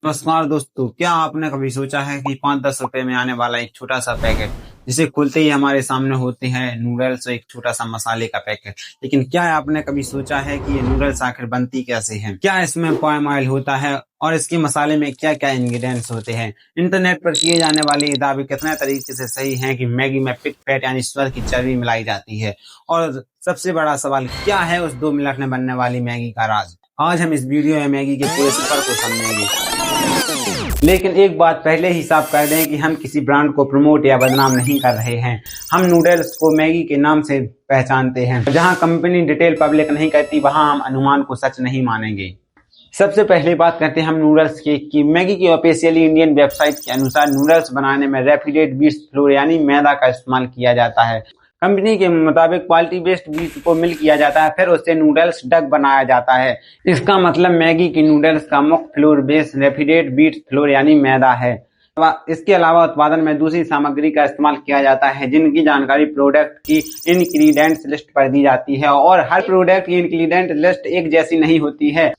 नमस्कार दोस्तों, क्या आपने कभी सोचा है कि 5-10 रुपए में आने वाला एक छोटा सा पैकेट जिसे खुलते ही हमारे सामने होते हैं नूडल्स और एक छोटा सा मसाले का पैकेट। लेकिन क्या आपने कभी सोचा है कि ये नूडल्स आखिर बनती कैसे हैं? क्या इसमें पाम ऑयल होता है और इसके मसाले में क्या क्या इंग्रेडिएंट्स होते हैं? इंटरनेट पर किए जाने वाले ये दावे कितने तरीके से सही हैं कि मैगी में पिग फैट यानी सुअर की चर्बी मिलाई जाती है? और सबसे बड़ा सवाल, क्या है उस 2 मिनट में बनने वाली मैगी का राज? आज हम इस वीडियो में मैगी के पूरे सफर को समझेंगे। लेकिन एक बात पहले ही साफ कर दें कि हम किसी ब्रांड को प्रमोट या बदनाम नहीं कर रहे हैं। हम नूडल्स को मैगी के नाम से पहचानते हैं। जहां कंपनी डिटेल पब्लिक नहीं करती, वहां हम अनुमान को सच नहीं मानेंगे। सबसे पहले बात करते हैं हम नूडल्स की कि मैगी की ऑफिशियली इंडियन वेबसाइट के अनुसार नूडल्स बनाने में रेफ्रिजरेटेड व्हीट फ्लोर यानी मैदा का इस्तेमाल किया जाता है। कंपनी के मुताबिक क्वालिटी बेस्ड व्हीट को मिल किया जाता है, फिर उससे नूडल्स डक बनाया जाता है। इसका मतलब मैगी की नूडल्स का मुख्य floor base refrigerated wheat flour यानी मैदा है। इसके अलावा उत्पादन में दूसरी सामग्री का इस्तेमाल किया जाता है जिनकी जानकारी प्रोडक्ट की इंग्रेडिएंट्स लिस्ट पर दी जाती है, और हर प्रोडक्ट की इंग्रेडिएंट लिस्ट एक जैसी नहीं होती है।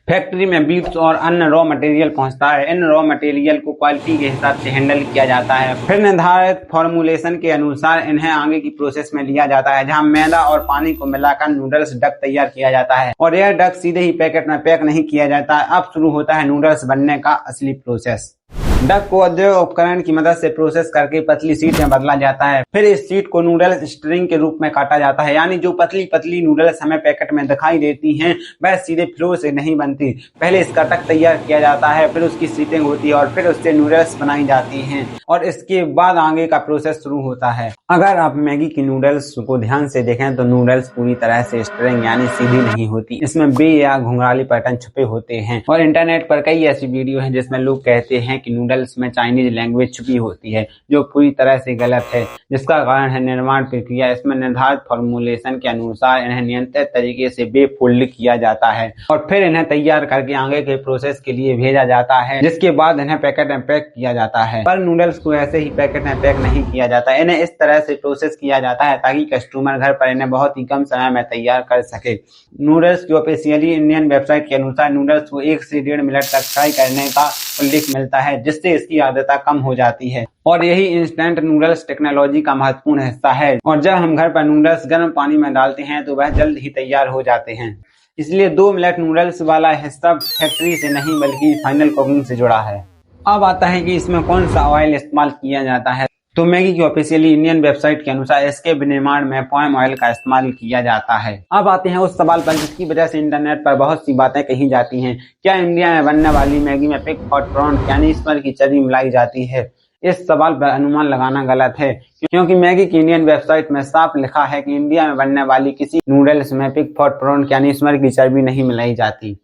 फैक्ट्री में बीट्स और अन्य रॉ मटेरियल पहुंचता है। इन रॉ मटेरियल को क्वालिटी के हिसाब से हैंडल किया जाता है, फिर निर्धारित फॉर्मूलेशन के अनुसार इन्हें आगे की प्रोसेस में लिया जाता है, जहां मैदा और पानी को मिलाकर नूडल्स डक तैयार किया जाता है। और यह डक सीधे ही पैकेट में पैक नहीं किया जाता है। अब शुरू होता है नूडल्स बनने का असली प्रोसेस। डक को औद्योगिक उपकरण की मदद से प्रोसेस करके पतली शीट में बदला जाता है। फिर इस शीट को नूडल्स स्ट्रिंग के रूप में काटा जाता है, यानी जो पतली पतली नूडल्स हमें पैकेट में दिखाई देती हैं वह सीधे फ्लोर से नहीं बनती। पहले इसका डक तैयार किया जाता है, फिर उसकी शीटिंग होती है और फिर उससे नूडल्स बनाई जाती हैं, और इसके बाद आगे का प्रोसेस शुरू होता है। अगर आप मैगी की नूडल्स को ध्यान से देखें तो नूडल्स पूरी तरह से स्ट्रिंग यानी सीधी नहीं होती। इसमें बे या घुंघराली पैटर्न छुपे होते हैं, और इंटरनेट पर कई ऐसी वीडियो हैं जिसमें लोग कहते हैं कि नूडल्स में चाइनीज लैंग्वेज छुपी होती है, जो पूरी तरह से गलत है। जिसका कारण है निर्माण प्रक्रिया। इसमें निर्धारित फॉर्मूलेशन के अनुसार इन्हें नियंत्रित तरीके से बे फोल्ड किया जाता है और फिर इन्हें तैयार करके आगे के प्रोसेस के लिए भेजा जाता है, जिसके बाद इन्हें पैकेट में पैक किया जाता है। पर नूडल्स को ऐसे ही पैकेट में पैक नहीं किया जाता, इन्हें इस तरह से प्रोसेस किया जाता है ताकि कस्टमर घर पर इन्हें बहुत ही कम समय में तैयार कर सके। नूडल्स की ऑफिशियली इंडियन वेबसाइट के अनुसार नूडल्स को 1 से 1.5 मिनट तक फ्राई करने का उल्लेख मिलता है, जिससे इसकी आर्द्रता कम हो जाती है, और यही इंस्टेंट नूडल्स टेक्नोलॉजी का महत्वपूर्ण हिस्सा है। और जब हम घर पर नूडल्स गर्म पानी में डालते हैं तो वह जल्द ही तैयार हो जाते हैं। इसलिए 2 मिनट नूडल्स वाला हिस्सा फैक्ट्री से नहीं बल्कि फाइनल कुकिंग से जुड़ा है। अब आता है कि इसमें कौन सा ऑयल इस्तेमाल किया जाता है। तो मैगी की ऑफिशियली इंडियन वेबसाइट के अनुसार इसके विनिर्माण में पाम ऑयल का इस्तेमाल किया जाता है। अब आते हैं उस सवाल पर जिसकी वजह से इंटरनेट पर बहुत सी बातें कही जाती हैं। क्या इंडिया में बनने वाली मैगी में पिग फैट प्रॉन यानी सुअर की चर्बी मिलाई जाती है? इस सवाल पर अनुमान लगाना गलत है, क्योंकि मैगी की इंडियन वेबसाइट में साफ लिखा है कि इंडिया में बनने वाली किसी नूडल्स में पिग फैट प्रॉन यानी सुअर की चर्बी नहीं मिलाई जाती,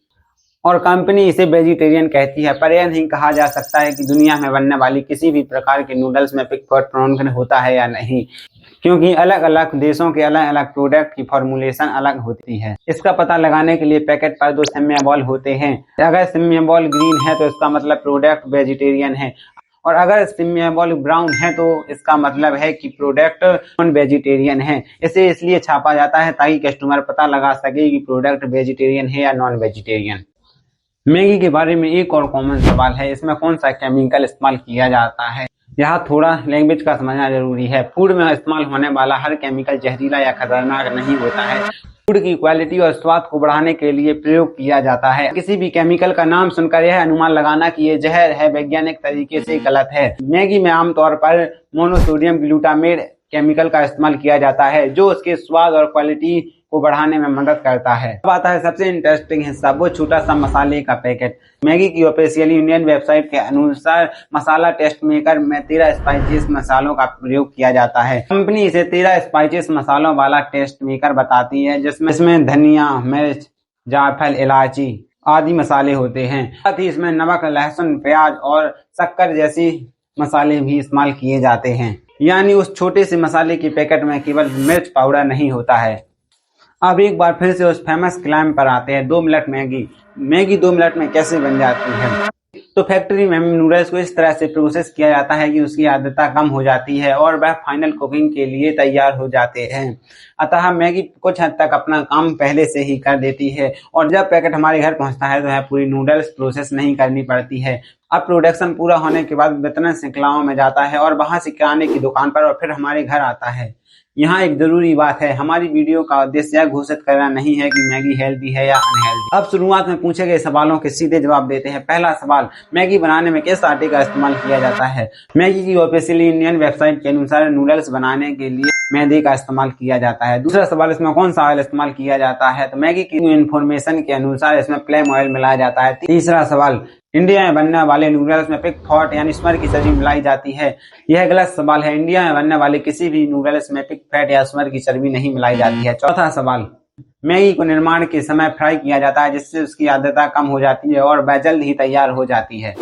और कंपनी इसे वेजिटेरियन कहती है। पर यह नहीं कहा जा सकता है कि दुनिया में बनने वाली किसी भी प्रकार के नूडल्स में पिग फैट प्रॉन होता है या नहीं, क्योंकि अलग अलग देशों के अलग अलग प्रोडक्ट की फॉर्मूलेशन अलग होती है। इसका पता लगाने के लिए पैकेट पर 2 सिम्बॉल होते हैं। अगर सिम्बॉल ग्रीन है तो इसका मतलब प्रोडक्ट वेजिटेरियन है, और अगर सिम्बॉल ब्राउन है तो इसका मतलब है कि प्रोडक्ट नॉन वेजिटेरियन है। इसे इसलिए छापा जाता है ताकि कस्टमर पता लगा सके कि प्रोडक्ट वेजिटेरियन है या नॉन वेजिटेरियन। मैगी के बारे में एक और कॉमन सवाल है, इसमें कौन सा केमिकल इस्तेमाल किया जाता है। यहाँ थोड़ा लैंग्वेज का समझना जरूरी है। फूड में इस्तेमाल होने वाला हर केमिकल जहरीला या खतरनाक नहीं होता है। फूड की क्वालिटी और स्वाद को बढ़ाने के लिए प्रयोग किया जाता है। किसी भी केमिकल का नाम सुनकर यह अनुमान लगाना कि ये जहर है वैज्ञानिक तरीके से गलत है। मैगी में आमतौर पर मोनोसोडियम ग्लूटामेट केमिकल का इस्तेमाल किया जाता है, जो उसके स्वाद और क्वालिटी को बढ़ाने में मदद करता है। अब आता है सबसे इंटरेस्टिंग हिस्सा, वो छोटा सा मसाले का पैकेट। मैगी की ऑफिशियली इंडियन वेबसाइट के अनुसार मसाला टेस्ट मेकर में 13 स्पाइसेस मसालों का प्रयोग किया जाता है। कंपनी इसे 13 स्पाइसेस मसालों वाला टेस्ट मेकर बताती है, जिसमें धनिया, मिर्च, जायफल, इलायची आदि मसाले होते हैं। साथ ही इसमें नमक, लहसुन, प्याज और शक्कर जैसी मसाले भी इस्तेमाल किए जाते हैं, यानी उस छोटे से मसाले के पैकेट में केवल मिर्च पाउडर नहीं होता है। अब एक बार फिर से उस फेमस क्लाइम पर आते हैं, 2 मिनट मैगी 2 मिनट में कैसे बन जाती है। तो फैक्ट्री में नूडल्स को इस तरह से प्रोसेस किया जाता है कि उसकी आर्द्रता कम हो जाती है और वह फाइनल कुकिंग के लिए तैयार हो जाते हैं। अतः मैगी कुछ हद तक अपना काम पहले से ही कर देती है और जब पैकेट हमारे घर पहुंचता है तो है पूरी नूडल्स प्रोसेस नहीं करनी पड़ती है। अब प्रोडक्शन पूरा होने के बाद वितरण श्रृंखलाओं में जाता है और वहां से किराने की दुकान पर और फिर हमारे घर आता है। यहाँ एक जरूरी बात है, हमारी वीडियो का उद्देश्य यह घोषित करना नहीं है कि मैगी हेल्दी है या अनहेल्दी। अब शुरुआत में पूछे गए सवालों के सीधे जवाब देते हैं। पहला सवाल, मैगी बनाने में किस आटे का इस्तेमाल किया जाता है? मैगी की ऑफिशियली इंडियन वेबसाइट के अनुसार नूडल्स बनाने के लिए मैदे का इस्तेमाल किया जाता है। दूसरा सवाल, इसमें कौन सा ऑयल इस्तेमाल किया जाता है? तो मैगी की इन्फॉर्मेशन के अनुसार इसमें प्लेम ऑयल मिलाया जाता है। तीसरा सवाल, इंडिया में बनने वाले नूडल्स में पिग फैट यानी सुअर की चर्बी मिलाई जाती है। यह गलत सवाल है, इंडिया में बनने वाले किसी भी नूडल्स में पिग फैट या सुअर की चर्बी नहीं मिलाई जाती है। चौथा सवाल, मैगी को निर्माण के समय फ्राई किया जाता है जिससे उसकी आर्द्रता कम हो जाती है और वह जल्द ही तैयार हो जाती है।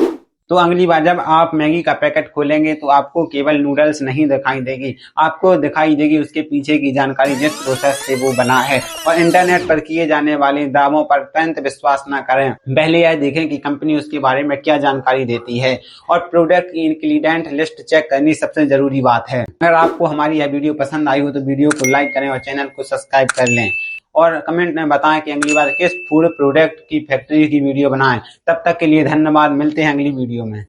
तो अगली बार जब आप मैगी का पैकेट खोलेंगे तो आपको केवल नूडल्स नहीं दिखाई देगी, आपको दिखाई देगी उसके पीछे की जानकारी, जिस प्रोसेस से वो बना है। और इंटरनेट पर किए जाने वाले दावों पर तुरंत विश्वास न करें, पहले यह देखें कि कंपनी उसके बारे में क्या जानकारी देती है। और प्रोडक्ट की इंग्रेडिएंट लिस्ट चेक करनी सबसे जरूरी बात है। अगर आपको हमारी यह वीडियो पसंद आई हो तो वीडियो को लाइक करें और चैनल को सब्सक्राइब कर लें और कमेंट में बताएं कि अगली बार किस फूड प्रोडक्ट की फैक्ट्री की वीडियो बनाएं। तब तक के लिए धन्यवाद, मिलते हैं अगली वीडियो में।